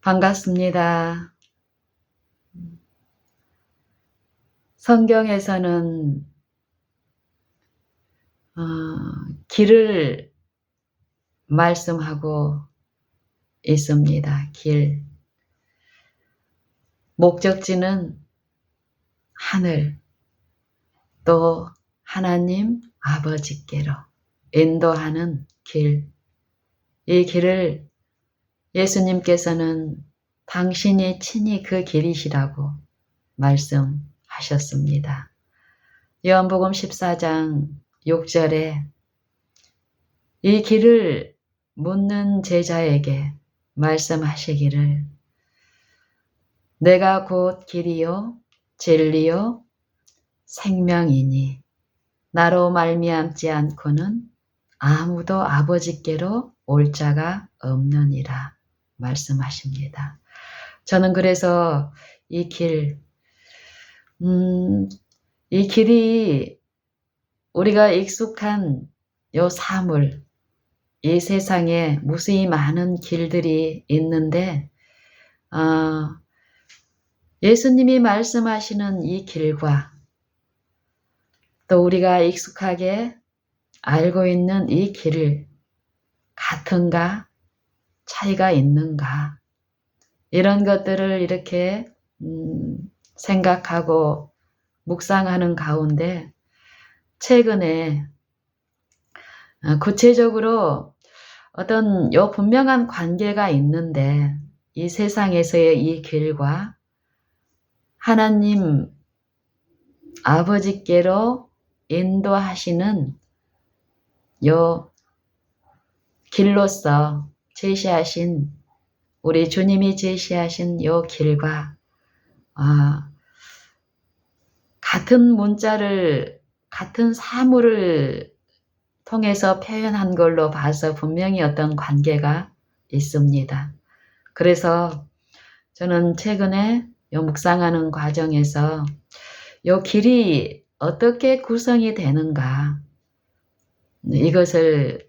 반갑습니다. 성경에서는 길을 말씀하고 있습니다. 길. 목적지는 하늘, 또 하나님 아버지께로 인도하는 길. 이 길을 예수님께서는 당신이 친히 그 길이시라고 말씀하셨습니다. 요한복음 14장 6절에 이 길을 묻는 제자에게 말씀하시기를 내가 곧 길이요 진리요 생명이니 나로 말미암지 않고는 아무도 아버지께로 올 자가 없느니라 말씀하십니다. 저는 그래서 이 길이 우리가 익숙한 요 사물, 이 세상에 무수히 많은 길들이 있는데 예수님이 말씀하시는 이 길과 또 우리가 익숙하게 알고 있는 이 길을 같은가 차이가 있는가 이런 것들을 이렇게 생각하고 묵상하는 가운데 최근에 구체적으로 어떤 요 분명한 관계가 있는데 이 세상에서의 이 길과 하나님 아버지께로 인도하시는 요 길로서 제시하신 우리 주님이 제시하신 요 길과 같은 문자를 같은 사물을 통해서 표현한 걸로 봐서 분명히 어떤 관계가 있습니다. 그래서 저는 최근에 요 묵상하는 과정에서 요 길이 어떻게 구성이 되는가 이것을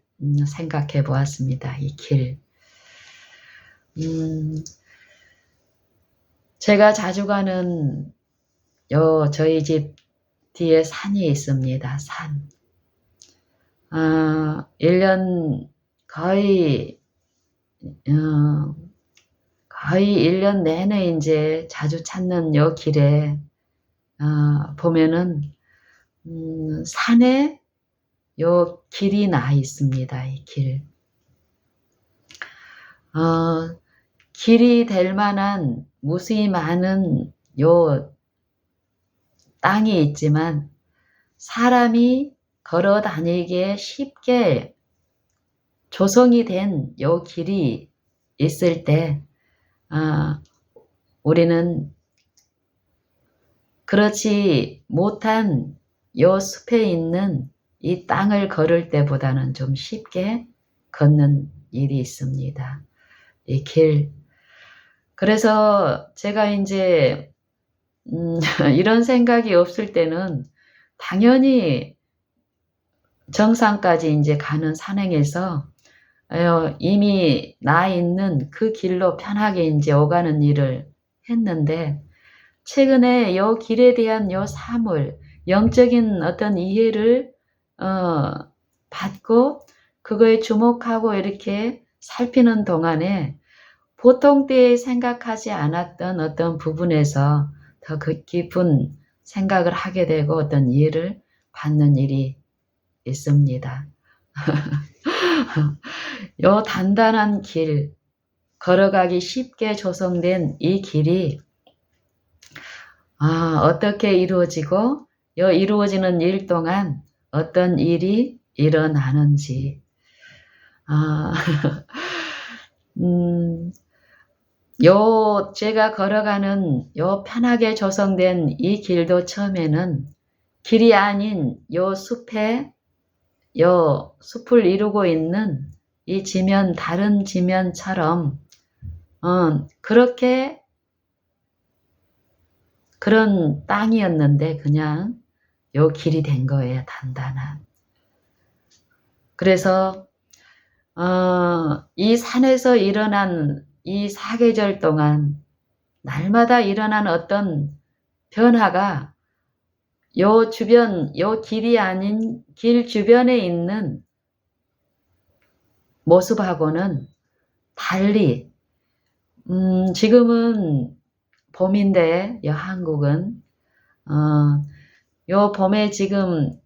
생각해 보았습니다. 이 길. 제가 자주 가는 저희 집 뒤에 산이 있습니다. 산. 1년 거의 1년 내내 이제 자주 찾는 요 길에 보면은 산에 요 길이 나 있습니다. 이 길. 길이 될 만한 무수히 많은 요 땅이 있지만 사람이 걸어 다니기에 쉽게 조성이 된 요 길이 있을 때 우리는 그렇지 못한 요 숲에 있는 이 땅을 걸을 때보다는 좀 쉽게 걷는 일이 있습니다. 이 길. 그래서 제가 이제 이런 생각이 없을 때는 당연히 정상까지 이제 가는 산행에서 이미 나 있는 그 길로 편하게 이제 오가는 일을 했는데 최근에 요 길에 대한 요 사물, 영적인 어떤 이해를 받고 그거에 주목하고 이렇게 살피는 동안에 보통 때에 생각하지 않았던 어떤 부분에서 더 깊은 생각을 하게 되고 어떤 이해를 받는 일이 있습니다. 요 단단한 길, 걸어가기 쉽게 조성된 이 길이 어떻게 이루어지고 이루어지는 일 동안 어떤 일이 일어나는지 제가 걸어가는 요 편하게 조성된 이 길도 처음에는 길이 아닌 요 숲에 요 숲을 이루고 있는 이 지면 다른 지면처럼 그렇게 그런 땅이었는데 그냥 요 길이 된 거예요. 단단한. 그래서 이 산에서 일어난 이 사계절 동안 날마다 일어난 어떤 변화가 요 주변, 요 길이 아닌 길 주변에 있는 모습하고는 달리, 지금은 봄인데, 요 한국은, 요 봄에 지금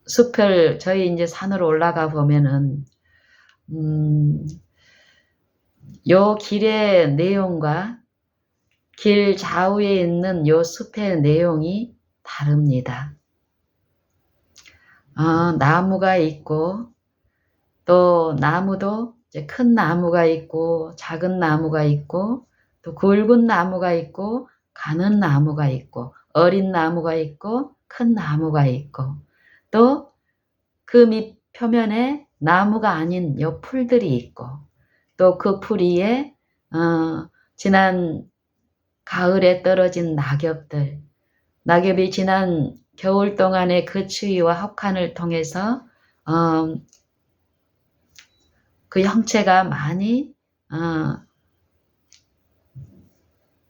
숲을 저희 이제 산으로 올라가 보면은, 요 길의 내용과 길 좌우에 있는 요 숲의 내용이 다릅니다. 나무가 있고, 또 나무도 이제 큰 나무가 있고, 작은 나무가 있고, 또 굵은 나무가 있고, 가는 나무가 있고, 어린 나무가 있고, 큰 나무가 있고, 또 그 밑 표면에 나무가 아닌 요 풀들이 있고, 또 그 풀 위에 지난 가을에 떨어진 낙엽이 지난 겨울 동안의 그 추위와 혹한을 통해서 그 형체가 많이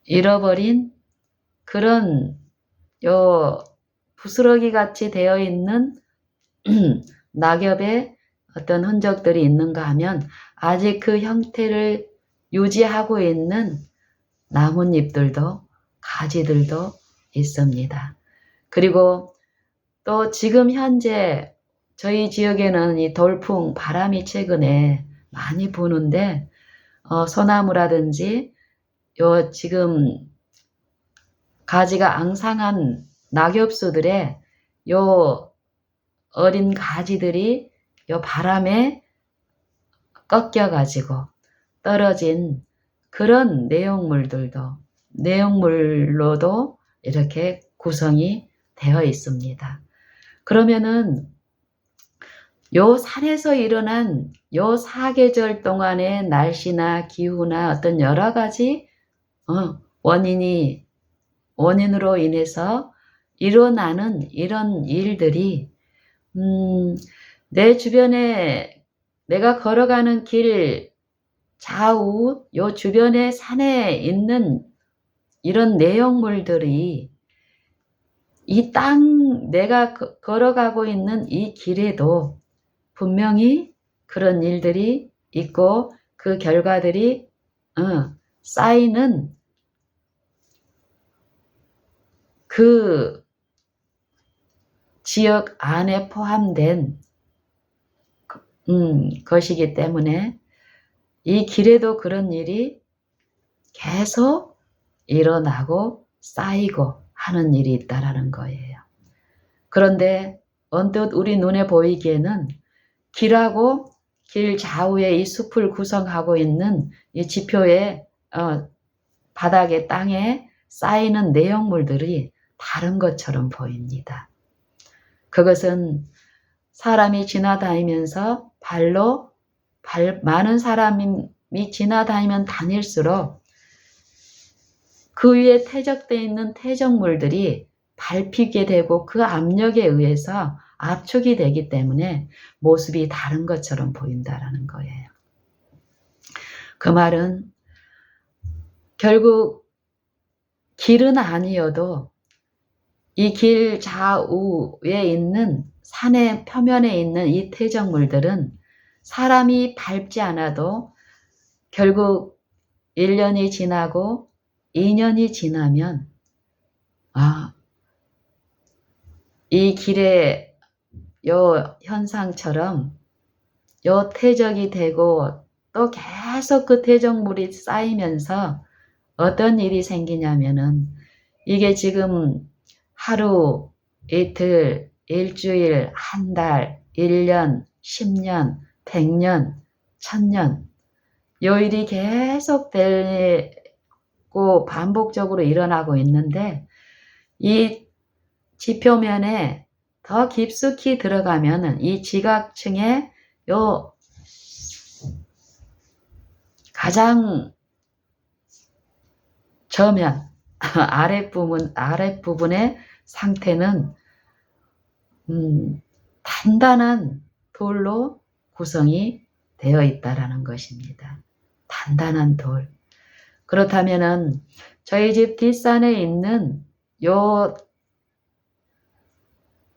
잃어버린 그런 요 부스러기 같이 되어 있는 낙엽의 어떤 흔적들이 있는가 하면 아직 그 형태를 유지하고 있는 나뭇잎들도 가지들도 있습니다. 그리고 또 지금 현재 저희 지역에는 이 돌풍 바람이 최근에 많이 부는데 소나무라든지 요 지금 가지가 앙상한 낙엽수들에 요 어린 가지들이 요 바람에 꺾여 가지고 떨어진 그런 내용물로도 이렇게 구성이 되어 있습니다. 그러면은 요 산에서 일어난 요 사계절 동안의 날씨나 기후나 어떤 여러 가지 원인으로 인해서 일어나는 이런 일들이 내 주변에 내가 걸어가는 길 좌우 요 주변의 산에 있는 이런 내용물들이 이 내가 걸어가고 있는 이 길에도 분명히 그런 일들이 있고 그 결과들이 쌓이는 그 지역 안에 포함된 것이기 때문에 이 길에도 그런 일이 계속 일어나고 쌓이고 하는 일이 있다라는 거예요. 그런데 언뜻 우리 눈에 보이기에는 길하고 길 좌우에 이 숲을 구성하고 있는 이 지표의 바닥에 땅에 쌓이는 내용물들이 다른 것처럼 보입니다. 그것은 사람이 지나다니면서 많은 사람이 지나다니면 다닐수록 그 위에 퇴적되어 있는 퇴적물들이 밟히게 되고 그 압력에 의해서 압축이 되기 때문에 모습이 다른 것처럼 보인다라는 거예요. 그 말은 결국 길은 아니어도 이 길 좌우에 있는 산의 표면에 있는 이 퇴적물들은 사람이 밟지 않아도 결국 1년이 지나고 2년이 지나면 이 길의 요 현상처럼 요 퇴적이 되고 또 계속 그 퇴적물이 쌓이면서 어떤 일이 생기냐면은 이게 지금 하루, 이틀, 일주일, 한 달, 1년, 10년, 100년, 1000년 요 일이 계속 되고 반복적으로 일어나고 있는데 이 지표면에 더 깊숙이 들어가면은 이 지각층의 요 가장 저면 아랫부분의 상태는 단단한 돌로 구성이 되어 있다라는 것입니다. 단단한 돌. 그렇다면은 저희 집 뒷산에 있는 요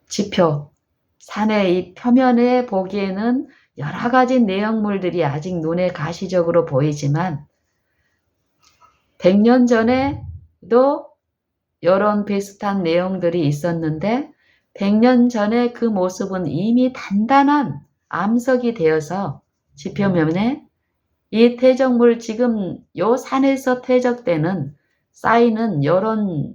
지표, 산의 이 표면에 보기에는 여러 가지 내용물들이 아직 눈에 가시적으로 보이지만 100년 전에도 이런 비슷한 내용들이 있었는데 100년 전에 그 모습은 이미 단단한 암석이 되어서 지표면에 이 퇴적물 지금 요 산에서 퇴적되는 쌓이는 이런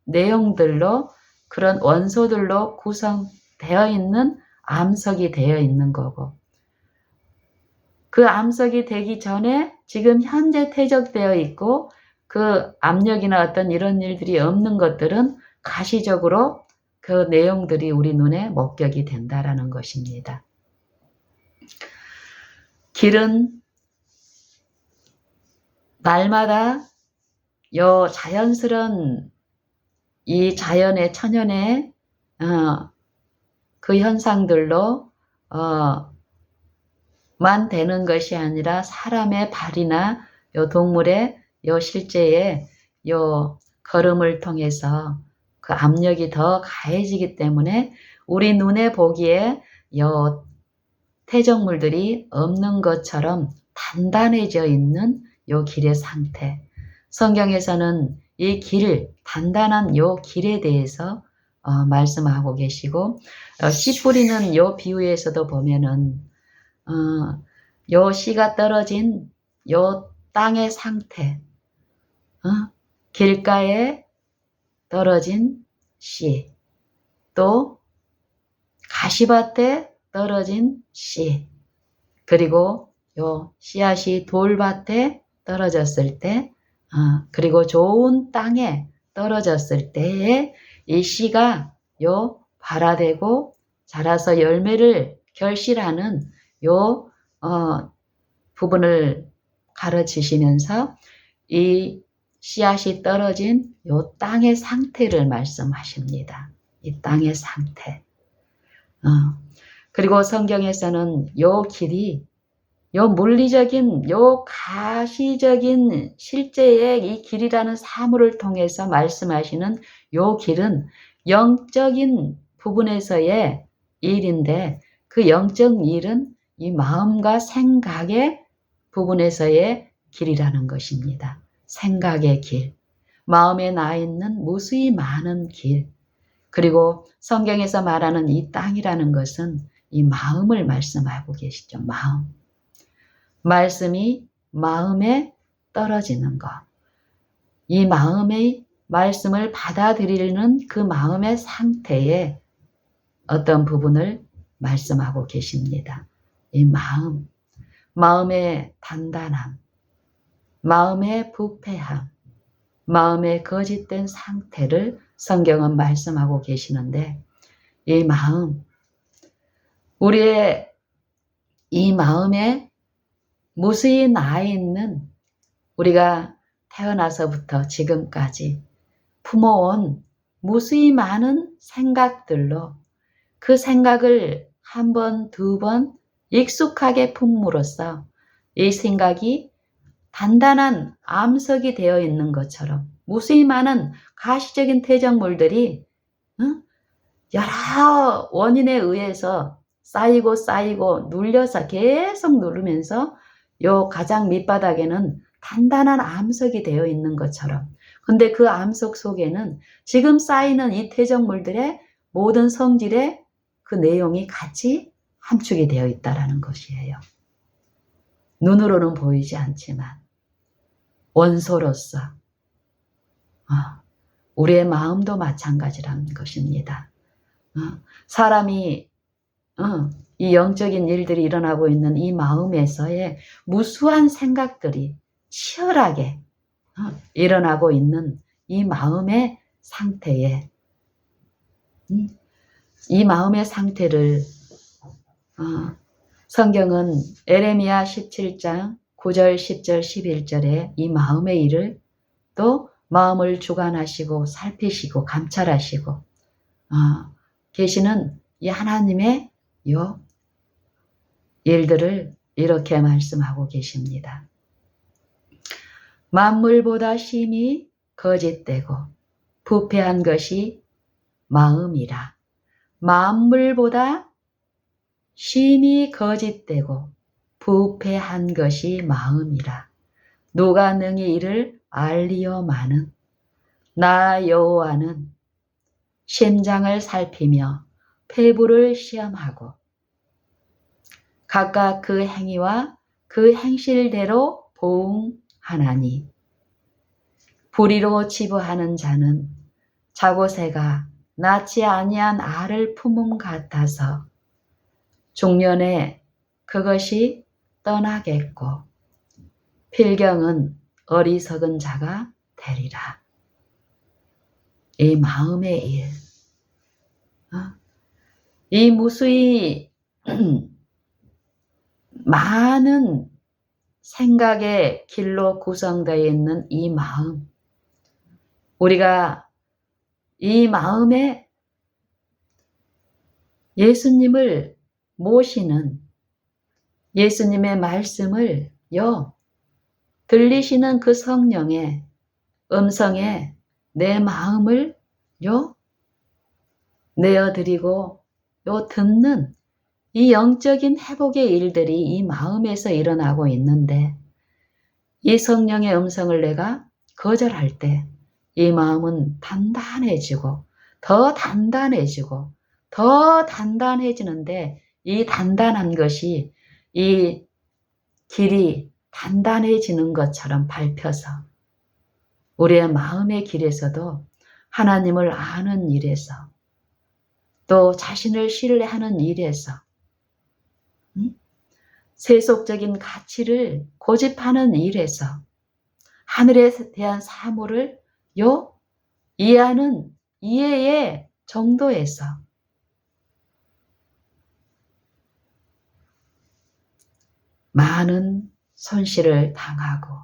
내용들로 그런 원소들로 구성되어 있는 암석이 되어 있는 거고 그 암석이 되기 전에 지금 현재 퇴적되어 있고 그 압력이나 어떤 이런 일들이 없는 것들은 가시적으로 그 내용들이 우리 눈에 목격이 된다라는 것입니다. 길은 날마다 요 자연스런 이 자연의 천연의 그 현상들로 만 되는 것이 아니라 사람의 발이나 요 동물의 요 실제의 요 걸음을 통해서 그 압력이 더 가해지기 때문에 우리 눈에 보기에 요 퇴적물들이 없는 것처럼 단단해져 있는 요 길의 상태. 성경에서는 이 길, 단단한 요 길에 대해서 말씀하고 계시고 씨 뿌리는 요 비유에서도 보면은 요 씨가 떨어진 요 땅의 상태, 길가에 떨어진 씨, 또 가시밭에 떨어진 씨, 그리고 요 씨앗이 돌밭에 떨어졌을 때, 그리고 좋은 땅에 떨어졌을 때에 이 씨가 요 발화되고 자라서 열매를 결실하는 요 부분을 가르치시면서 이 씨앗이 떨어진 요 땅의 상태를 말씀하십니다. 이 땅의 상태. 그리고 성경에서는 요 길이 요 물리적인 요 가시적인 실제의 이 길이라는 사물을 통해서 말씀하시는 요 길은 영적인 부분에서의 일인데 그 영적 일은 이 마음과 생각의 부분에서의 길이라는 것입니다. 생각의 길, 마음에 나 있는 무수히 많은 길, 그리고 성경에서 말하는 이 땅이라는 것은 이 마음을 말씀하고 계시죠. 마음. 말씀이 마음에 떨어지는 것. 이 마음의 말씀을 받아들이는 그 마음의 상태에 어떤 부분을 말씀하고 계십니다. 이 마음, 마음의 단단함, 마음의 부패함, 마음의 거짓된 상태를 성경은 말씀하고 계시는데 이 마음, 우리의 이 마음에 무수히 나 있는 우리가 태어나서부터 지금까지 품어온 무수히 많은 생각들로 그 생각을 한 번, 두 번 익숙하게 품으로써 이 생각이 단단한 암석이 되어 있는 것처럼 무수히 많은 가시적인 퇴적물들이 여러 원인에 의해서 쌓이고 눌려서 계속 누르면서 요 가장 밑바닥에는 단단한 암석이 되어 있는 것처럼 근데 그 암석 속에는 지금 쌓이는 이 퇴적물들의 모든 성질의 그 내용이 같이 함축이 되어 있다는 것이에요. 눈으로는 보이지 않지만 원소로서 우리의 마음도 마찬가지라는 것입니다. 사람이 이 영적인 일들이 일어나고 있는 이 마음에서의 무수한 생각들이 치열하게 일어나고 있는 이 마음의 상태에 이 마음의 상태를 성경은 에레미야 17장 9절 10절 11절에 이 마음의 일을 또 마음을 주관하시고 살피시고 감찰하시고 계시는 이 하나님의 요 일들을 이렇게 말씀하고 계십니다. 만물보다 심히 거짓되고 부패한 것이 마음이라. 만물보다 심히 거짓되고 부패한 것이 마음이라. 누가 능히 이를 알리오마는. 나 여호와는 심장을 살피며 폐부를 시험하고 각각 그 행위와 그 행실대로 보응하나니. 불의로 치부하는 자는 자고새가 낳지 아니한 알을 품음 같아서 중년에 그것이 떠나겠고 필경은 어리석은 자가 되리라. 이 마음의 일, 이 무수히 많은 생각의 길로 구성되어 있는 이 마음, 우리가 이 마음에 예수님을 모시는, 예수님의 말씀을 들리시는 그 성령의 음성에 내 마음을 내어드리고 듣는 이 영적인 회복의 일들이 이 마음에서 일어나고 있는데, 이 성령의 음성을 내가 거절할 때 이 마음은 단단해지고 더 단단해지고 더 단단해지는데, 이 단단한 것이 이 길이 단단해지는 것처럼 밟혀서 우리의 마음의 길에서도 하나님을 아는 일에서 또 자신을 신뢰하는 일에서 세속적인 가치를 고집하는 일에서 하늘에 대한 사물을 이해하는 이해의 정도에서 많은 손실을 당하고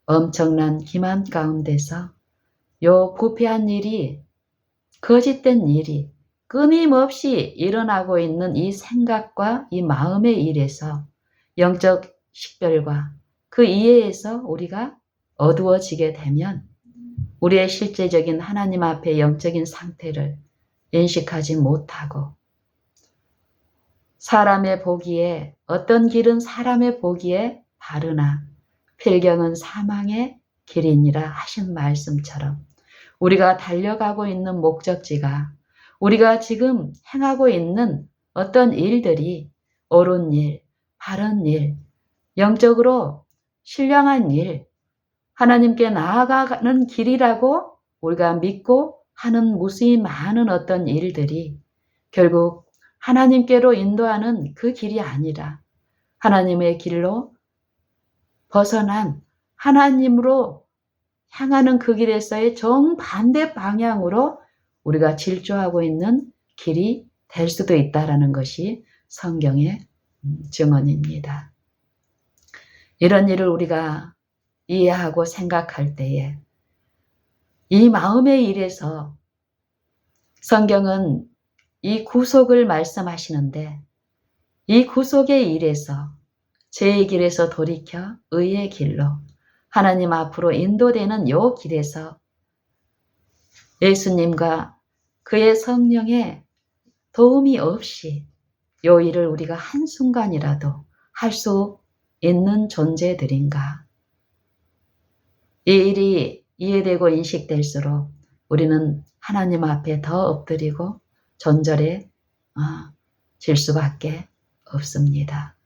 엄청난 기만 가운데서 부패한 일이, 거짓된 일이 끊임없이 일어나고 있는 이 생각과 이 마음의 일에서 영적 식별과 그 이해에서 우리가 어두워지게 되면 우리의 실제적인 하나님 앞의 영적인 상태를 인식하지 못하고, 사람의 보기에, 어떤 길은 사람의 보기에 바르나 필경은 사망의 길이니라 하신 말씀처럼 우리가 달려가고 있는 목적지가, 우리가 지금 행하고 있는 어떤 일들이 옳은 일, 바른 일, 영적으로 신령한 일, 하나님께 나아가는 길이라고 우리가 믿고 하는 무수히 많은 어떤 일들이 결국 하나님께로 인도하는 그 길이 아니라 하나님의 길로 벗어난, 하나님으로 향하는 그 길에서의 정반대 방향으로 우리가 질주하고 있는 길이 될 수도 있다는 것이 성경의 증언입니다. 이런 일을 우리가 이해하고 생각할 때에 이 마음의 일에서 성경은 이 구속을 말씀하시는데, 이 구속의 일에서 죄의 길에서 돌이켜 의의 길로 하나님 앞으로 인도되는 요 길에서 예수님과 그의 성령의 도움이 없이 요 일을 우리가 한순간이라도 할 수 있는 존재들인가? 이 일이 이해되고 인식될수록 우리는 하나님 앞에 더 엎드리고 존절해 질 수밖에 없습니다.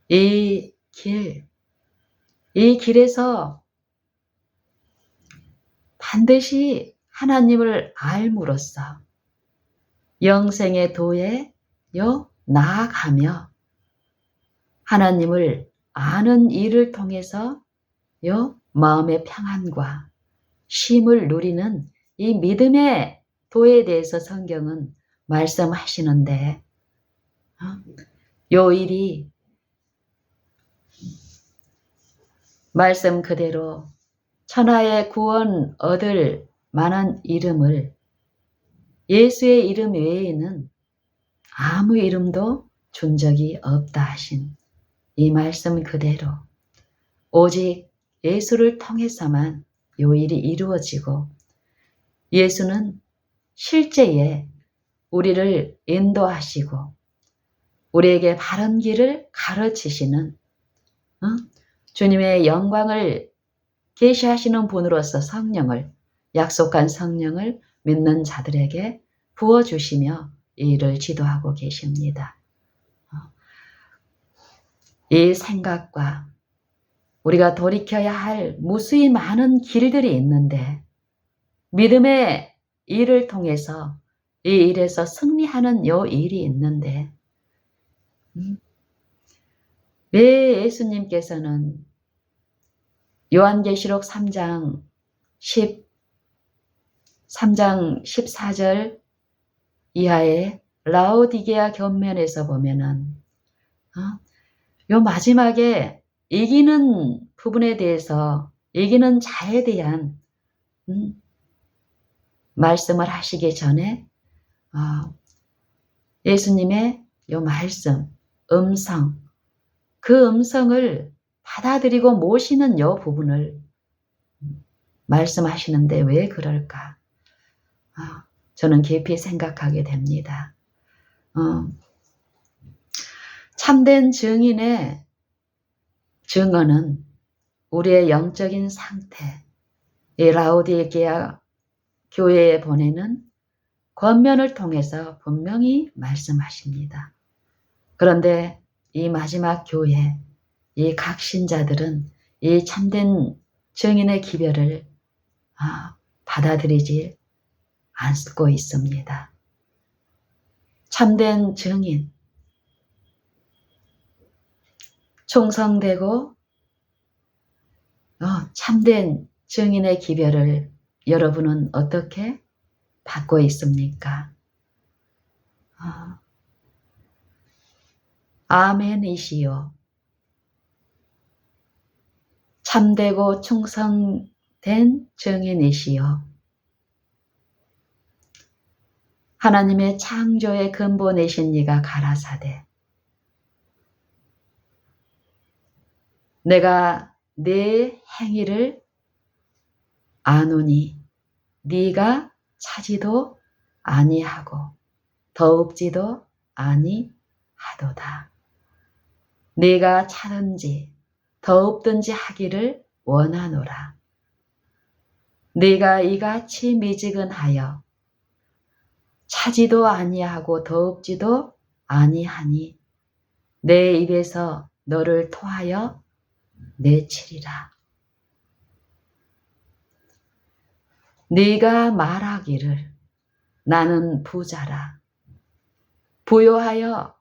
이 길에서 반드시 하나님을 알므로써 영생의 도에 나아가며 하나님을 아는 일을 통해서 마음의 평안과 쉼을 누리는 이 믿음의 도에 대해서 성경은 말씀하시는데, 요 일이 말씀 그대로 천하의 구원 얻을 만한 이름을, 예수의 이름 외에는 아무 이름도 준 적이 없다 하신 이 말씀 그대로 오직 예수를 통해서만 요 일이 이루어지고 예수는 실제에 우리를 인도하시고 우리에게 바른 길을 가르치시는 주님의 영광을 계시하시는 분으로서 성령을 약속한 성령을 믿는 자들에게 부어주시며 이 일을 지도하고 계십니다. 이 생각과 우리가 돌이켜야 할 무수히 많은 길들이 있는데 믿음의 일을 통해서 이 일에서 승리하는 요 일이 있는데 왜 예수님께서는 요한계시록 3장 14절 이하의 라오디게아 견면에서 보면은 요 마지막에 이기는 부분에 대해서 이기는 자에 대한 말씀을 하시기 전에 예수님의 요 말씀, 음성, 그 음성을 받아들이고 모시는 요 부분을 말씀하시는데 왜 그럴까? 저는 깊이 생각하게 됩니다. 참된 증인의 증언은 우리의 영적인 상태, 이 라오디게아 교회에 보내는 권면을 통해서 분명히 말씀하십니다. 그런데 이 마지막 교회, 이 각 신자들은 이 참된 증인의 기별을 받아들이지 않고 있습니다. 참된 증인, 충성되고 참된 증인의 기별을 여러분은 어떻게 받고 있습니까? 아멘이시요. 참되고 충성된 증인이시요. 하나님의 창조의 근본이신 이가 가라사대 내가 네 행위를 아노니 네가 차지도 아니하고 더웁지도 아니하도다. 네가 차든지 더웁든지 하기를 원하노라. 네가 이같이 미지근하여 차지도 아니하고 더웁지도 아니하니 내 입에서 너를 토하여 내치리라. 네가 말하기를 나는 부자라 부요하여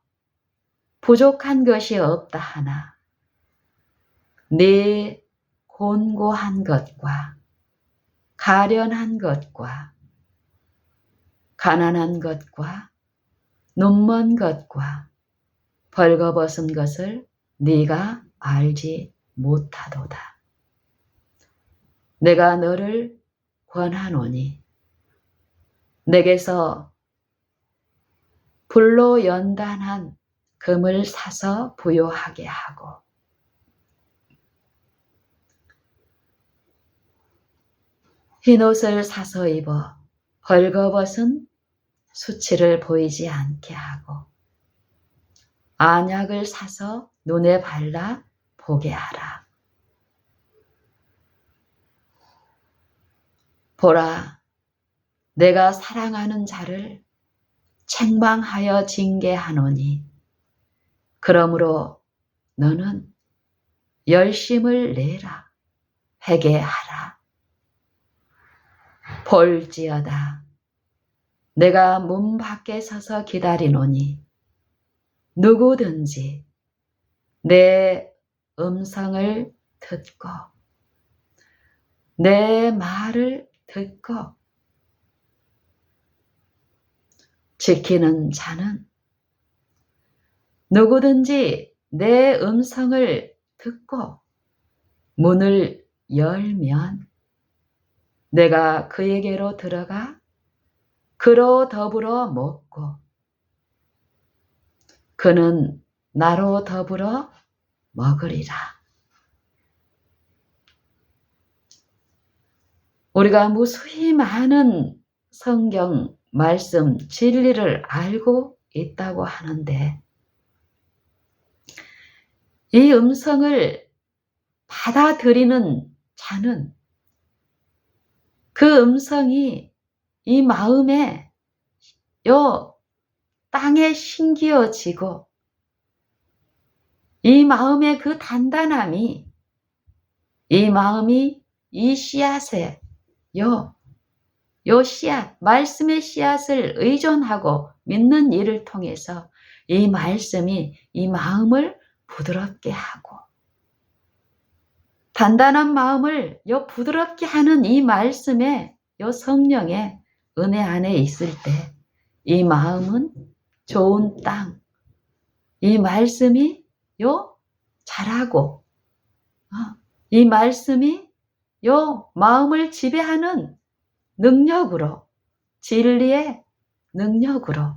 부족한 것이 없다 하나 네 곤고한 것과 가련한 것과 가난한 것과 눈먼 것과 벌거벗은 것을 네가 알지 못하도다. 내가 너를 권하노니 내게서 불로 연단한 금을 사서 부요하게 하고 흰옷을 사서 입어 벌거벗은 수치를 보이지 않게 하고 안약을 사서 눈에 발라 보게 하라. 보라, 내가 사랑하는 자를 책망하여 징계하노니 그러므로 너는 열심을 내라. 회개하라. 볼지어다. 내가 문 밖에 서서 기다리노니 누구든지 내 음성을 듣고 내 말을 듣고 지키는 자는 누구든지 내 음성을 듣고 문을 열면 내가 그에게로 들어가 그로 더불어 먹고 그는 나로 더불어 먹으리라. 우리가 무수히 많은 성경 말씀 진리를 알고 있다고 하는데 이 음성을 받아들이는 자는 그 음성이 이 마음에 요 땅에 심기어지고 이 마음의 그 단단함이 이 마음이 이 씨앗에 요 씨앗, 말씀의 씨앗을 의존하고 믿는 일을 통해서 이 말씀이 이 마음을 부드럽게 하고 단단한 마음을 요 부드럽게 하는 이 말씀에 요 성령의 은혜 안에 있을 때 이 마음은 좋은 땅, 이 말씀이 요 자라고 이 말씀이 요 마음을 지배하는 능력으로 진리의 능력으로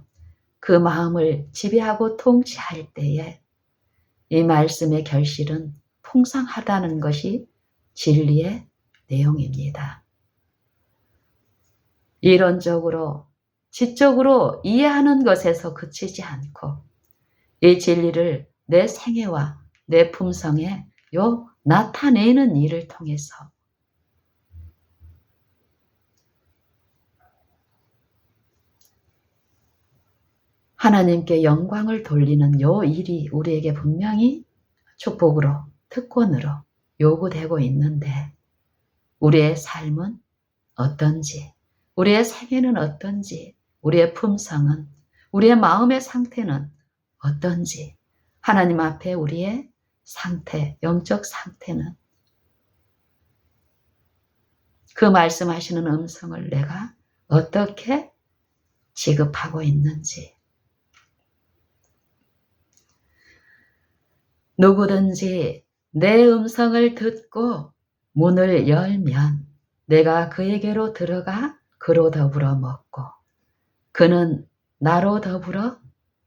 그 마음을 지배하고 통치할 때에 이 말씀의 결실은 풍성하다는 것이 진리의 내용입니다. 이론적으로 지적으로 이해하는 것에서 그치지 않고 이 진리를 내 생애와 내 품성에 나타내는 일을 통해서 하나님께 영광을 돌리는 요 일이 우리에게 분명히 축복으로 특권으로 요구되고 있는데 우리의 삶은 어떤지, 우리의 생애는 어떤지, 우리의 품성은, 우리의 마음의 상태는 어떤지, 하나님 앞에 우리의 상태, 영적 상태는 그 말씀하시는 음성을 내가 어떻게 지급하고 있는지. 누구든지 내 음성을 듣고 문을 열면 내가 그에게로 들어가 그로 더불어 먹고 그는 나로 더불어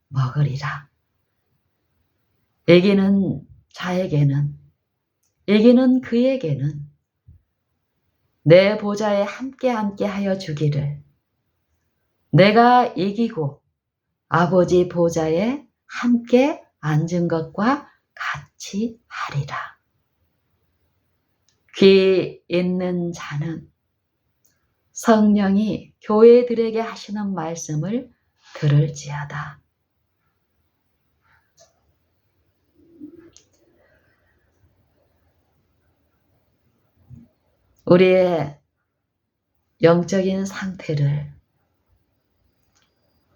먹으리라. 이기는 자에게는, 이기는 그에게는 내 보좌에 함께 하여 주기를 내가 이기고 아버지 보좌에 함께 앉은 것과 같이 하리라. 귀 있는 자는 성령이 교회들에게 하시는 말씀을 들을지어다. 우리의 영적인 상태를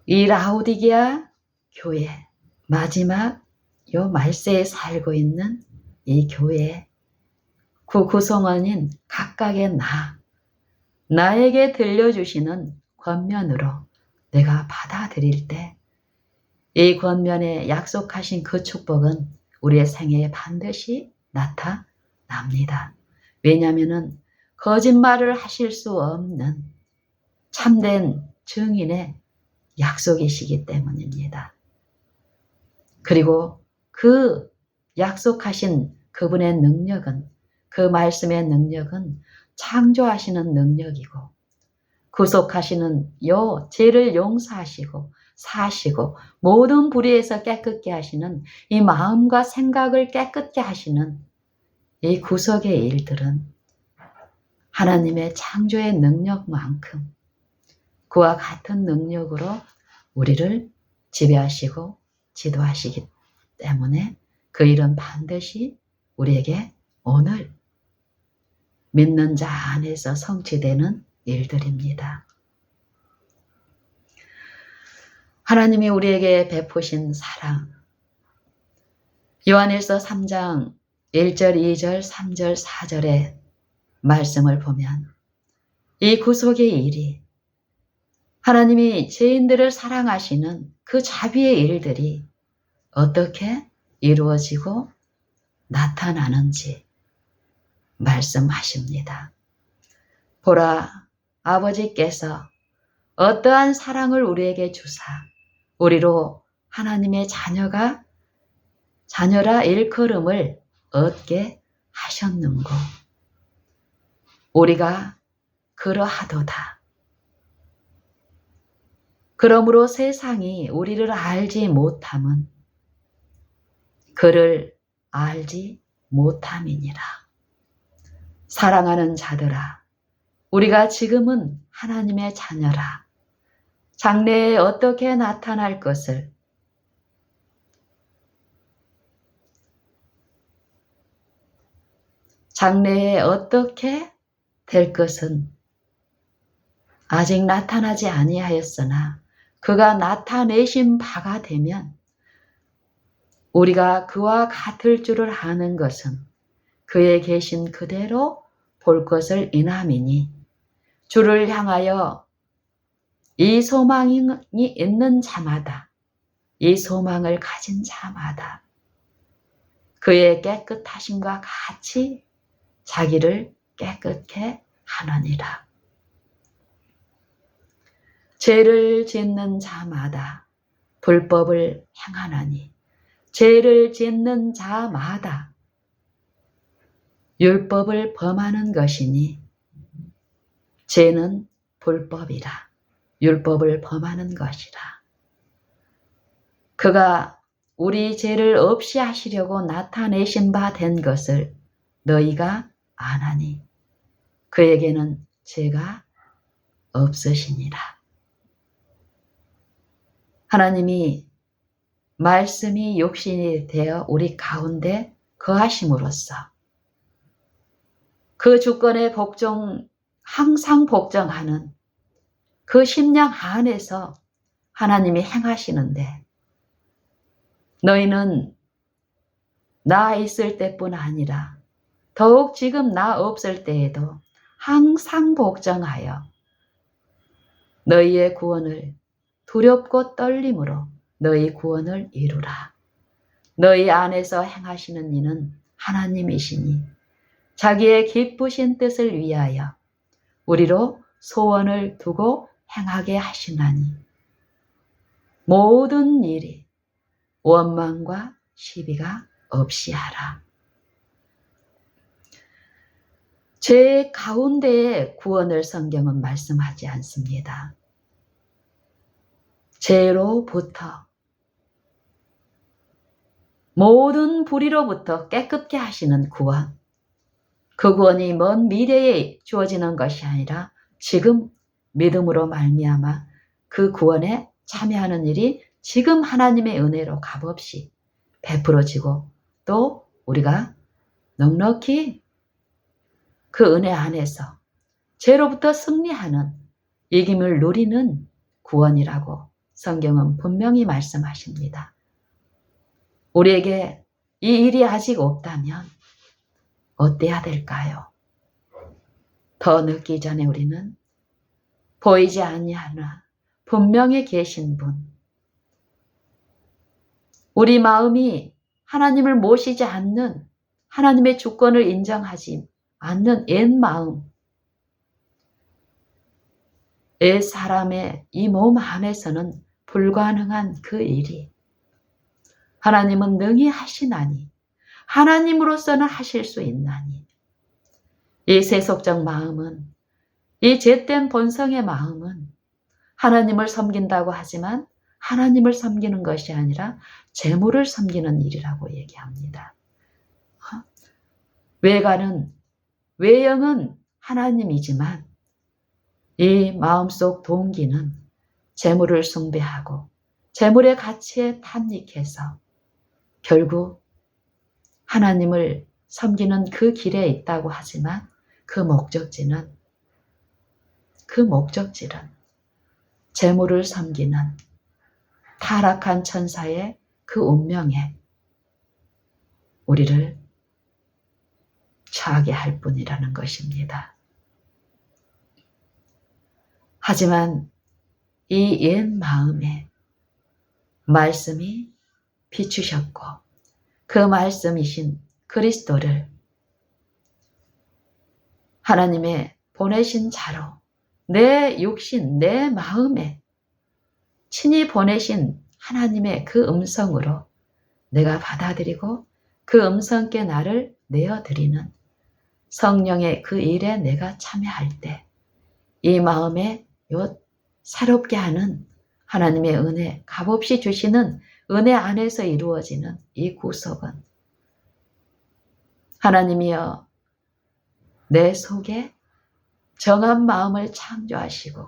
이 라오디게아 교회 마지막 요 말세에 살고 있는 이 교회 그 구성원인 각각의 나에게 들려주시는 권면으로 내가 받아들일 때 이 권면에 약속하신 그 축복은 우리의 생애에 반드시 나타납니다. 왜냐하면 거짓말을 하실 수 없는 참된 증인의 약속이시기 때문입니다. 그리고 그 약속하신 그분의 능력은 그 말씀의 능력은 창조하시는 능력이고 구속하시는 죄를 용서하시고 사시고 모든 불의에서 깨끗게 하시는 이 마음과 생각을 깨끗게 하시는 이 구속의 일들은 하나님의 창조의 능력만큼 그와 같은 능력으로 우리를 지배하시고 지도하시기 때문에 그 일은 반드시 우리에게 오늘 믿는 자 안에서 성취되는 일들입니다. 하나님이 우리에게 베푸신 사랑 요한일서 3장 1절, 2절, 3절, 4절의 말씀을 보면 이 구속의 일이 하나님이 죄인들을 사랑하시는 그 자비의 일들이 어떻게 이루어지고 나타나는지 말씀하십니다. 보라, 아버지께서 어떠한 사랑을 우리에게 주사 우리로 하나님의 자녀라 일컬음을 얻게 하셨는고. 우리가 그러하도다. 그러므로 세상이 우리를 알지 못함은 그를 알지 못함이니라. 사랑하는 자들아, 우리가 지금은 하나님의 자녀라. 장래에 어떻게 나타날 것을 장래에 어떻게 될 것은 아직 나타나지 아니하였으나 그가 나타내신 바가 되면 우리가 그와 같을 줄을 아는 것은 그의 계신 그대로 볼 것을 인함이니 주를 향하여 이 소망이 있는 자마다, 이 소망을 가진 자마다 그의 깨끗하심과 같이 자기를 깨끗게 하느니라. 죄를 짓는 자마다 불법을 행하나니 죄를 짓는 자마다 율법을 범하는 것이니 죄는 불법이라. 율법을 범하는 것이라. 그가 우리 죄를 없이 하시려고 나타내신 바 된 것을 너희가 아나니 그에게는 죄가 없으시니라. 하나님이 말씀이 육신이 되어 우리 가운데 거하심으로써 그 주권에 항상 복종하는 그 심령 안에서 하나님이 행하시는데 너희는 나 있을 때뿐 아니라 더욱 지금 나 없을 때에도 항상 복종하여 너희의 구원을 두렵고 떨림으로 너희 구원을 이루라. 너희 안에서 행하시는 이는 하나님이시니 자기의 기쁘신 뜻을 위하여 우리로 소원을 두고 행하게 하시나니 모든 일이 원망과 시비가 없이 하라. 죄 가운데에 구원을 성경은 말씀하지 않습니다. 죄로부터 모든 불의로부터 깨끗게 하시는 구원, 그 구원이 먼 미래에 주어지는 것이 아니라 지금 믿음으로 말미암아 그 구원에 참여하는 일이 지금 하나님의 은혜로 값없이 베풀어지고 또 우리가 넉넉히 그 은혜 안에서 죄로부터 승리하는 이김을 누리는 구원이라고 성경은 분명히 말씀하십니다. 우리에게 이 일이 아직 없다면 어때야 될까요? 더 늦기 전에 우리는 보이지 아니하나 분명히 계신 분, 우리 마음이 하나님을 모시지 않는, 하나님의 주권을 인정하지 않는 옛 마음, 옛 사람의 이 몸 안에서는 불가능한 그 일이 하나님은 능히 하시나니 하나님으로서는 하실 수 있나니 이 세속적 마음은, 이 죄된 본성의 마음은 하나님을 섬긴다고 하지만 하나님을 섬기는 것이 아니라 재물을 섬기는 일이라고 얘기합니다. 외형은 하나님이지만 이 마음속 동기는 재물을 숭배하고 재물의 가치에 탐닉해서 결국 하나님을 섬기는 그 길에 있다고 하지만 그 목적지는 재물을 섬기는 타락한 천사의 그 운명에 우리를 처하게 할 뿐이라는 것입니다. 하지만 이 옛 마음에 말씀이 비추셨고 그 말씀이신 그리스도를 하나님의 보내신 자로 내 육신, 내 마음에 친히 보내신 하나님의 그 음성으로 내가 받아들이고 그 음성께 나를 내어드리는 성령의 그 일에 내가 참여할 때 이 마음에 요 새롭게 하는 하나님의 은혜, 값없이 주시는 은혜 안에서 이루어지는 이 구속은 하나님이여 내 속에 정한 마음을 창조하시고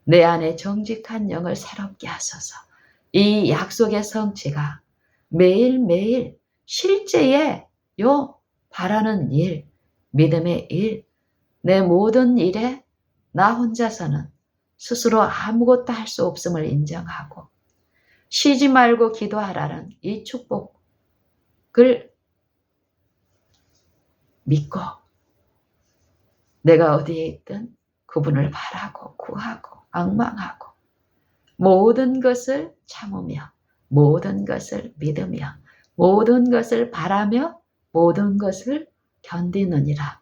내 안에 정직한 영을 새롭게 하소서. 이 약속의 성취가 매일매일 실제의 요 바라는 일, 믿음의 일, 내 모든 일에 나 혼자서는 스스로 아무것도 할 수 없음을 인정하고 쉬지 말고 기도하라는 이 축복을 믿고 내가 어디에 있든 그분을 바라고 구하고 앙망하고 모든 것을 참으며 모든 것을 믿으며 모든 것을 바라며 모든 것을 견디느니라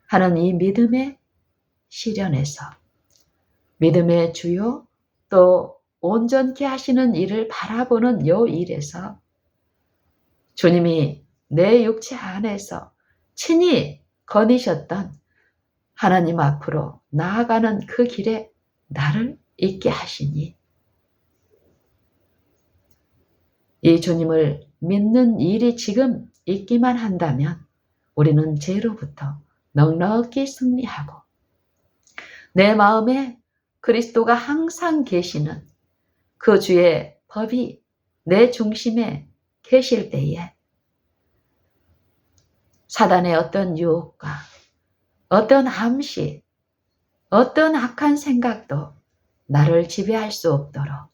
하는 이 믿음의 시련에서 믿음의 주요 또 온전케 하시는 일을 바라보는 요 일에서 주님이 내 육체 안에서 친히 거니셨던 하나님 앞으로 나아가는 그 길에 나를 있게 하시니 이 주님을 믿는 일이 지금 있기만 한다면 우리는 죄로부터 넉넉히 승리하고 내 마음에 그리스도가 항상 계시는 그 주의 법이 내 중심에 계실 때에 사단의 어떤 유혹과 어떤 암시, 어떤 악한 생각도 나를 지배할 수 없도록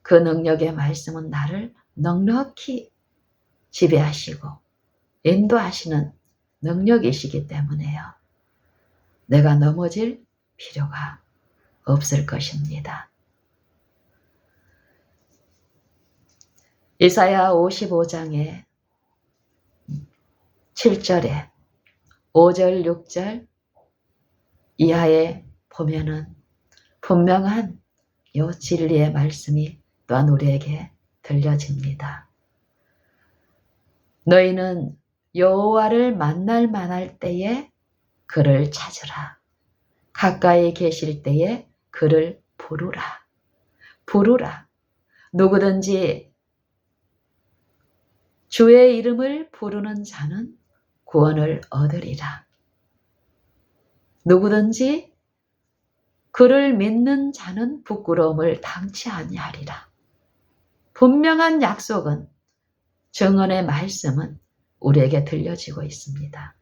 그 능력의 말씀은 나를 넉넉히 지배하시고 인도하시는 능력이시기 때문에요. 내가 넘어질 필요가 없을 것입니다. 이사야 55장의 7절에 5절, 6절 이하에 보면은 분명한 요 진리의 말씀이 또한 우리에게 들려집니다. 너희는 여호와를 만날 만할 때에 그를 찾으라. 가까이 계실 때에 그를 부르라. 부르라. 누구든지 주의 이름을 부르는 자는 구원을 얻으리라. 누구든지 그를 믿는 자는 부끄러움을 당치 아니하리라. 분명한 약속은 증언의 말씀은 우리에게 들려지고 있습니다.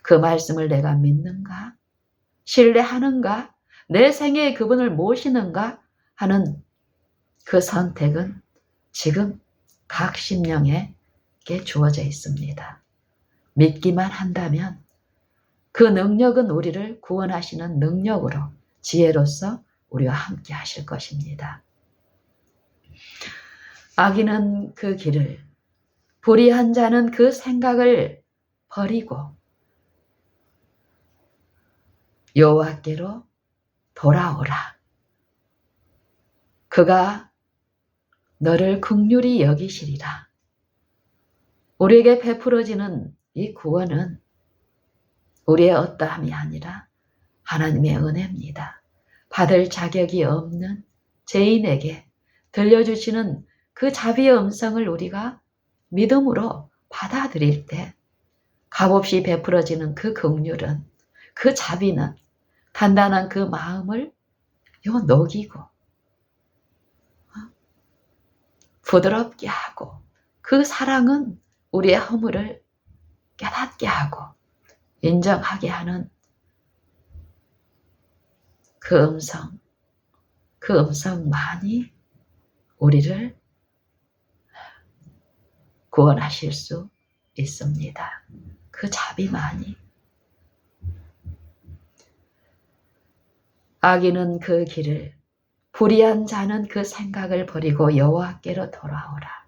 그 말씀을 내가 믿는가? 신뢰하는가? 내 생애에 그분을 모시는가? 하는 그 선택은 지금 각 심령에게 주어져 있습니다. 믿기만 한다면 그 능력은 우리를 구원하시는 능력으로 지혜로서 우리와 함께 하실 것입니다. 악인은 그 길을, 불의한 자는 그 생각을 버리고 여호와께로 돌아오라. 그가 너를 긍휼히 여기시리라. 우리에게 베풀어지는 이 구원은 우리의 어떠함이 아니라 하나님의 은혜입니다. 받을 자격이 없는 죄인에게 들려주시는 그 자비의 음성을 우리가 믿음으로 받아들일 때 값없이 베풀어지는 그 긍휼은, 그 자비는 단단한 그 마음을 녹이고 부드럽게 하고 그 사랑은 우리의 허물을 깨닫게 하고 인정하게 하는 그 음성만이 우리를 구원하실 수 있습니다. 그 자비만이. 악인은 그 길을, 불의한 자는 그 생각을 버리고 여호와께로 돌아오라.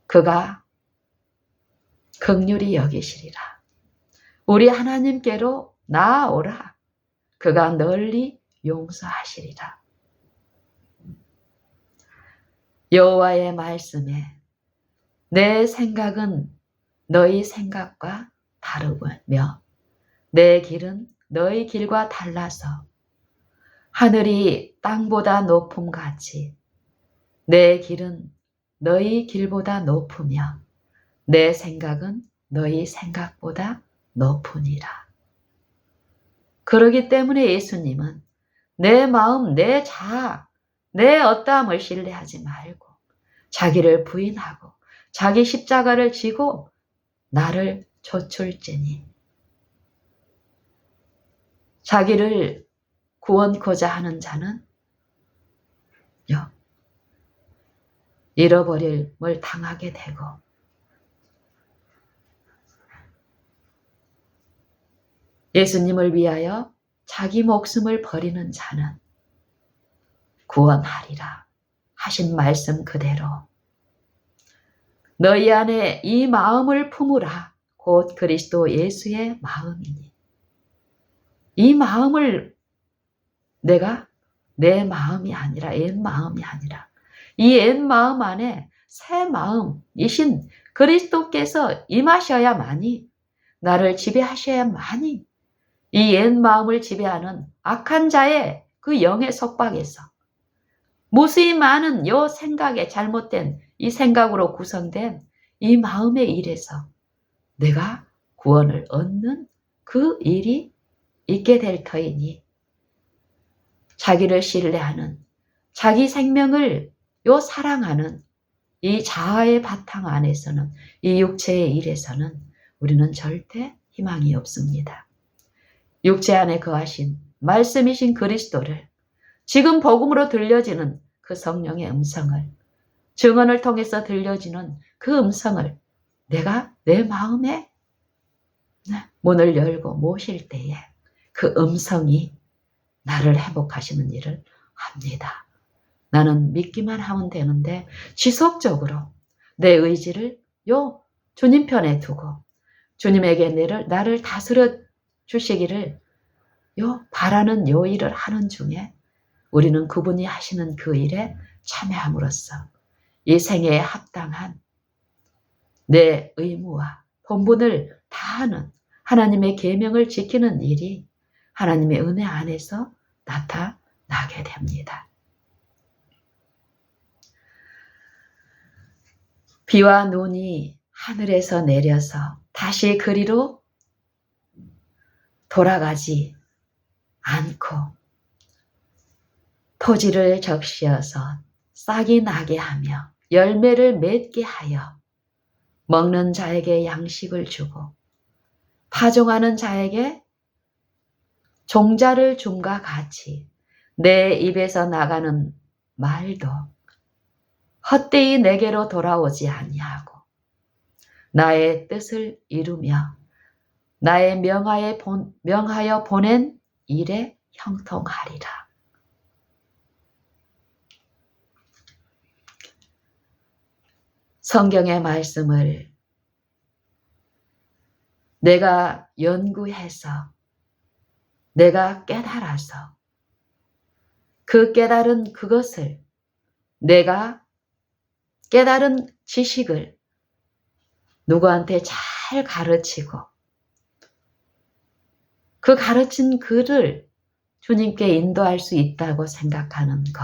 그가 긍휼히 여기시리라. 우리 하나님께로 나아오라. 그가 널리 용서하시리라. 여호와의 말씀에 내 생각은 너희 생각과 다르며 내 길은 너희 길과 달라서 하늘이 땅보다 높음같이 내 길은 너희 길보다 높으며 내 생각은 너희 생각보다 높으니라. 그러기 때문에 예수님은 내 마음, 내 자아, 내 어떠함을 신뢰하지 말고 자기를 부인하고 자기 십자가를 지고 나를 좇을지니 자기를 구원코자 하는 자는 잃어버림을 당하게 되고 예수님을 위하여 자기 목숨을 버리는 자는 구원하리라 하신 말씀 그대로 너희 안에 이 마음을 품으라 곧 그리스도 예수의 마음이니 이 마음을 내가 내 마음이 아니라 옛 마음이 아니라 이 옛 마음 안에 새 마음이신 그리스도께서 임하셔야만이 나를 지배하셔야만이 이 옛 마음을 지배하는 악한 자의 그 영의 속박에서 무수히 많은 요 생각에 잘못된 이 생각으로 구성된 이 마음의 일에서 내가 구원을 얻는 그 일이 있게 될 터이니 자기를 신뢰하는 자기 생명을 사랑하는 이 자아의 바탕 안에서는 이 육체의 일에서는 우리는 절대 희망이 없습니다. 육체 안에 거하신 말씀이신 그리스도를 지금 복음으로 들려지는 그 성령의 음성을 증언을 통해서 들려지는 그 음성을 내가 내 마음에 문을 열고 모실 때에 그 음성이 나를 회복하시는 일을 합니다. 나는 믿기만 하면 되는데 지속적으로 내 의지를 주님 편에 두고 주님에게 나를 다스려 주시기를 바라는 일을 하는 중에 우리는 그분이 하시는 그 일에 참여함으로써 이 생애에 합당한 내 의무와 본분을 다하는 하나님의 계명을 지키는 일이 하나님의 은혜 안에서 나타나게 됩니다. 비와 눈이 하늘에서 내려서 다시 그리로 돌아가지 않고 토지를 적시어서 싹이 나게 하며 열매를 맺게 하여 먹는 자에게 양식을 주고 파종하는 자에게 종자를 줌과 같이 내 입에서 나가는 말도 헛되이 내게로 돌아오지 아니하고 나의 뜻을 이루며 나의 명하여 보낸 일에 형통하리라. 성경의 말씀을 내가 연구해서 내가 깨달아서 그 깨달은 그것을 내가 깨달은 지식을 누구한테 잘 가르치고 그 가르친 글을 주님께 인도할 수 있다고 생각하는 것.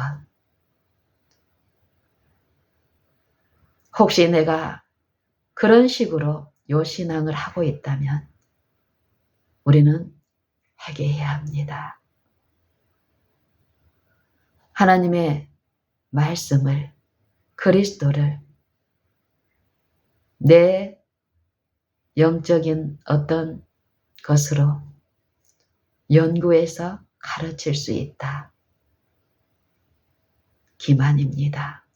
혹시 내가 그런 식으로 신앙을 하고 있다면 우리는 회개해야 합니다. 하나님의 말씀을 그리스도를 내 영적인 어떤 것으로 연구해서 가르칠 수 있다. 기만입니다.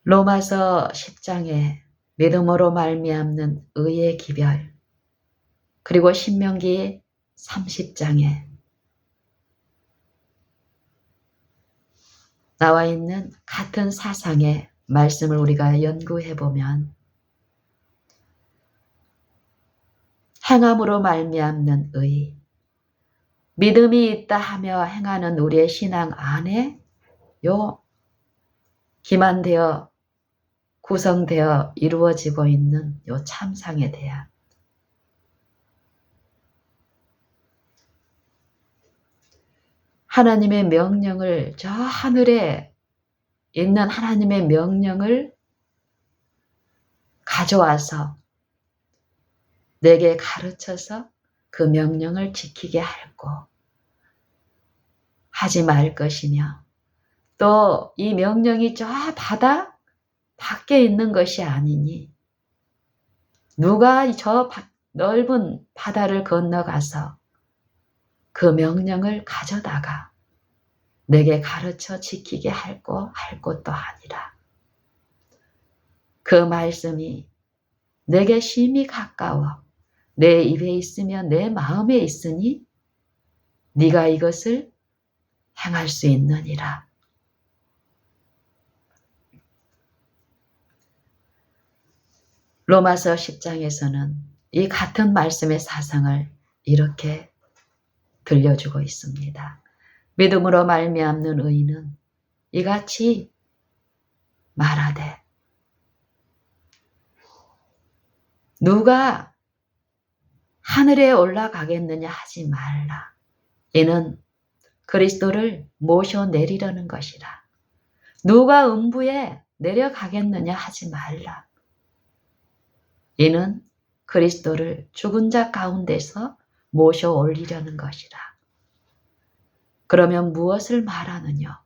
로마서 10장에 믿음으로 말미암는 의의 기별, 그리고 신명기 30장에 나와 있는 같은 사상의 말씀을 우리가 연구해 보면 행함으로 말미암는 의, 믿음이 있다 하며 행하는 우리의 신앙 안에 요 기만되어 구성되어 이루어지고 있는 요 참상에 대한 하나님의 명령을, 저 하늘에 있는 하나님의 명령을 가져와서 내게 가르쳐서 그 명령을 지키게 할고 하지 말 것이며, 또 이 명령이 저 바다 밖에 있는 것이 아니니 누가 저 넓은 바다를 건너가서 그 명령을 가져다가 내게 가르쳐 지키게 할 것도 아니라 그 말씀이 내게 심히 가까워 내 입에 있으며 내 마음에 있으니 네가 이것을 행할 수 있느니라. 로마서 10장에서는 이 같은 말씀의 사상을 이렇게 들려주고 있습니다. 믿음으로 말미암는 의인은 이같이 말하되 누가 하늘에 올라가겠느냐 하지 말라. 이는 그리스도를 모셔내리려는 것이라. 누가 음부에 내려가겠느냐 하지 말라. 이는 그리스도를 죽은 자 가운데서 모셔 올리려는 것이라. 그러면 무엇을 말하느냐?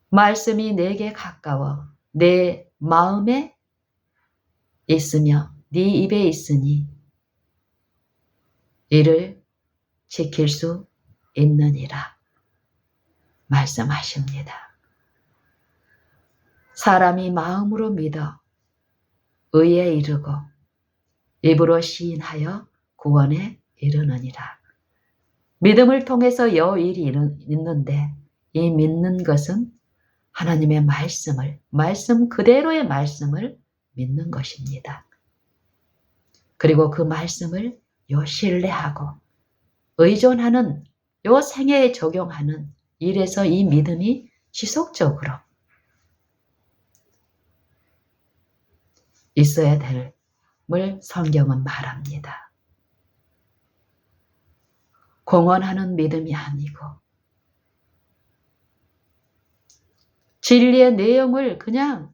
말씀이 내게 가까워 내 마음에 있으며 네 입에 있으니 이를 지킬 수 있느니라 말씀하십니다. 사람이 마음으로 믿어 의에 이르고 입으로 시인하여 구원에 이르느니라. 믿음을 통해서 여일이 있는데 이 믿는 것은 하나님의 말씀 그대로의 말씀을 믿는 것입니다. 그리고 그 말씀을 신뢰하고 의존하는 생애에 적용하는 일에서 이 믿음이 지속적으로 있어야 됨을 성경은 말합니다. 공언하는 믿음이 아니고 진리의 내용을 그냥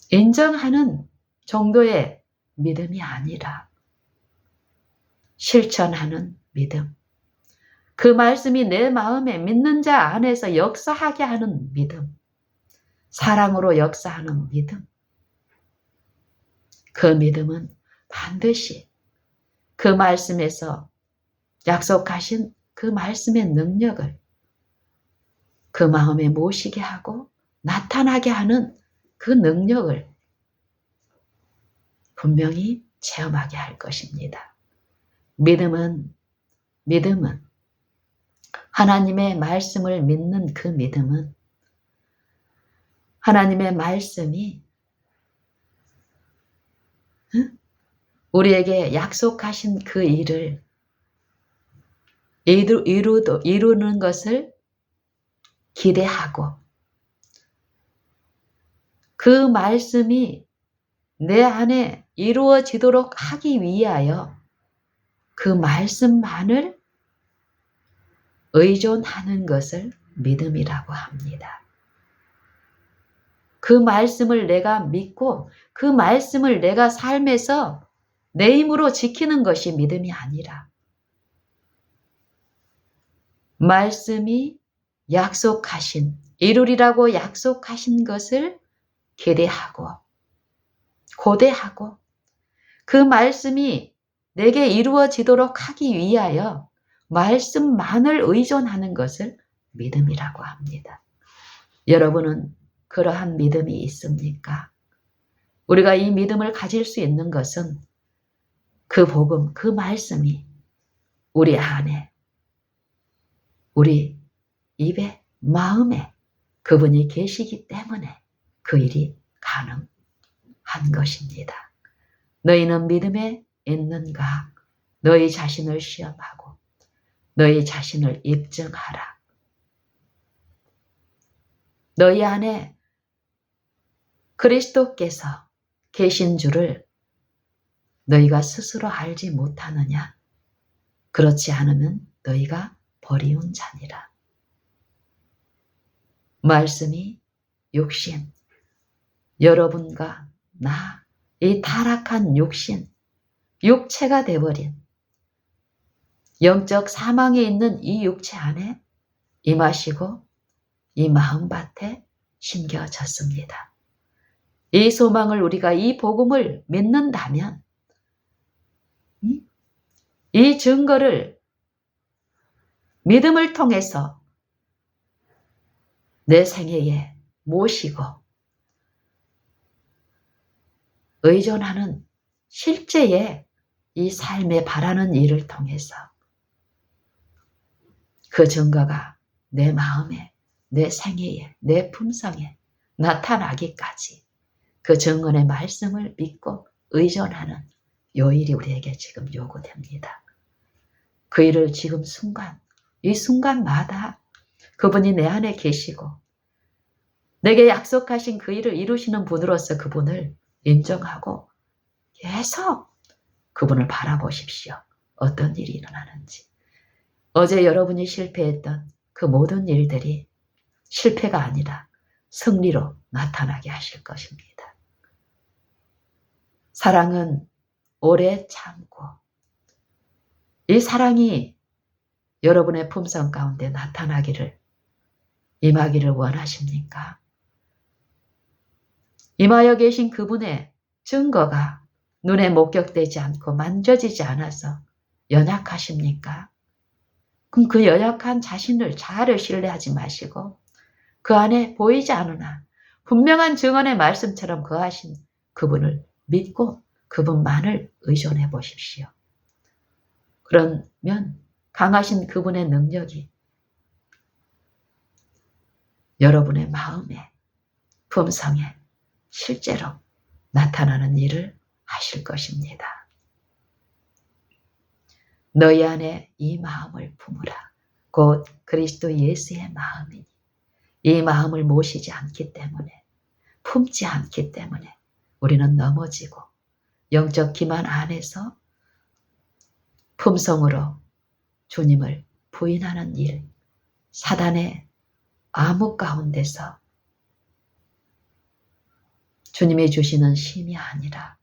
인정하는 정도의 믿음이 아니라 실천하는 믿음. 그 말씀이 내 마음에 믿는 자 안에서 역사하게 하는 믿음. 사랑으로 역사하는 믿음. 그 믿음은 반드시 그 말씀에서 약속하신 그 말씀의 능력을 그 마음에 모시게 하고 나타나게 하는 그 능력을 분명히 체험하게 할 것입니다. 믿음은 하나님의 말씀을 믿는 그 믿음은 하나님의 말씀이 우리에게 약속하신 그 일을 이루는 것을 기대하고 그 말씀이 내 안에 이루어지도록 하기 위하여 그 말씀만을 의존하는 것을 믿음이라고 합니다. 그 말씀을 내가 믿고 그 말씀을 내가 삶에서 내 힘으로 지키는 것이 믿음이 아니라 말씀이 약속하신 이루리라고 약속하신 것을 기대하고 고대하고 그 말씀이 내게 이루어지도록 하기 위하여 말씀만을 의존하는 것을 믿음이라고 합니다. 여러분은 그러한 믿음이 있습니까? 우리가 이 믿음을 가질 수 있는 것은 그 복음, 그 말씀이 우리 안에, 우리 입에, 마음에 그분이 계시기 때문에 그 일이 가능한 것입니다. 너희는 믿음에 있는가? 너희 자신을 시험하고 너희 자신을 입증하라. 너희 안에 그리스도께서 계신 줄을 너희가 스스로 알지 못하느냐? 그렇지 않으면 너희가 버리운 자니라. 말씀이 육신, 여러분과 나, 이 타락한 육신, 육체가 되어버린 영적 사망에 있는 이 육체 안에 임하시고 이 마음밭에 심겨졌습니다. 이 소망을 우리가 이 복음을 믿는다면 이 증거를 믿음을 통해서 내 생애에 모시고 의존하는 실제의 이 삶에 바라는 일을 통해서 그 증거가 내 마음에, 내 생애에, 내 품성에 나타나기까지 그 증언의 말씀을 믿고 의존하는 요 일이 우리에게 지금 요구됩니다. 그 일을 지금 순간, 이 순간마다 그분이 내 안에 계시고 내게 약속하신 그 일을 이루시는 분으로서 그분을 인정하고 계속 그분을 바라보십시오. 어떤 일이 일어나는지. 어제 여러분이 실패했던 그 모든 일들이 실패가 아니라 승리로 나타나게 하실 것입니다. 사랑은 오래 참고 이 사랑이 여러분의 품성 가운데 나타나기를 임하기를 원하십니까? 임하여 계신 그분의 증거가 눈에 목격되지 않고 만져지지 않아서 연약하십니까? 그럼 그 연약한 자신을 자아를 신뢰하지 마시고 그 안에 보이지 않으나 분명한 증언의 말씀처럼 거하신 그분을 믿고 그분만을 의존해 보십시오. 그러면 강하신 그분의 능력이 여러분의 마음에, 품성에 실제로 나타나는 일을 하실 것입니다. 너희 안에 이 마음을 품으라. 곧 그리스도 예수의 마음이니 이 마음을 모시지 않기 때문에 품지 않기 때문에 우리는 넘어지고 영적 기만 안에서 품성으로 주님을 부인하는 일, 사단의 암흑 가운데서 주님이 주시는 힘이 아니라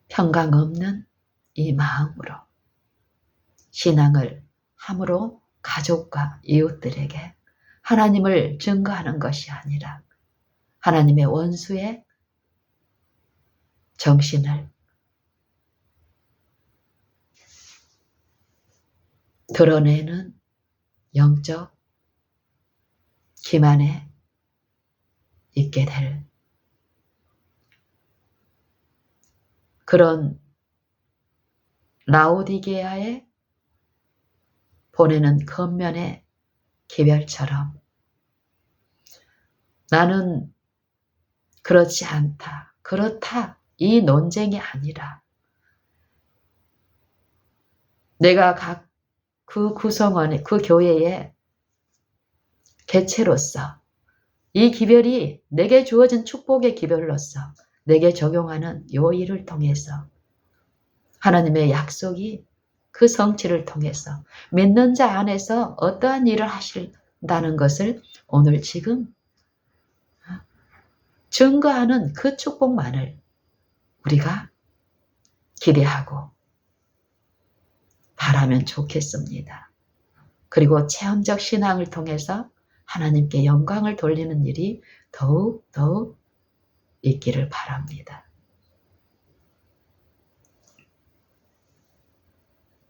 평강 없는 이 마음으로 신앙을 함으로 가족과 이웃들에게 하나님을 증거하는 것이 아니라 하나님의 원수의 정신을 드러내는 영적 기만에 있게 될 그런 라오디게아에 보내는 겉면의 기별처럼 나는 그렇지 않다, 그렇다 이 논쟁이 아니라 내가 각 그 구성원의 그 교회의 개체로서 이 기별이 내게 주어진 축복의 기별로서 내게 적용하는 요 일을 통해서 하나님의 약속이 그 성취를 통해서 믿는 자 안에서 어떠한 일을 하신다는 것을 오늘 지금 증거하는 그 축복만을 우리가 기대하고 바라면 좋겠습니다. 그리고 체험적 신앙을 통해서 하나님께 영광을 돌리는 일이 더욱 있기를 바랍니다.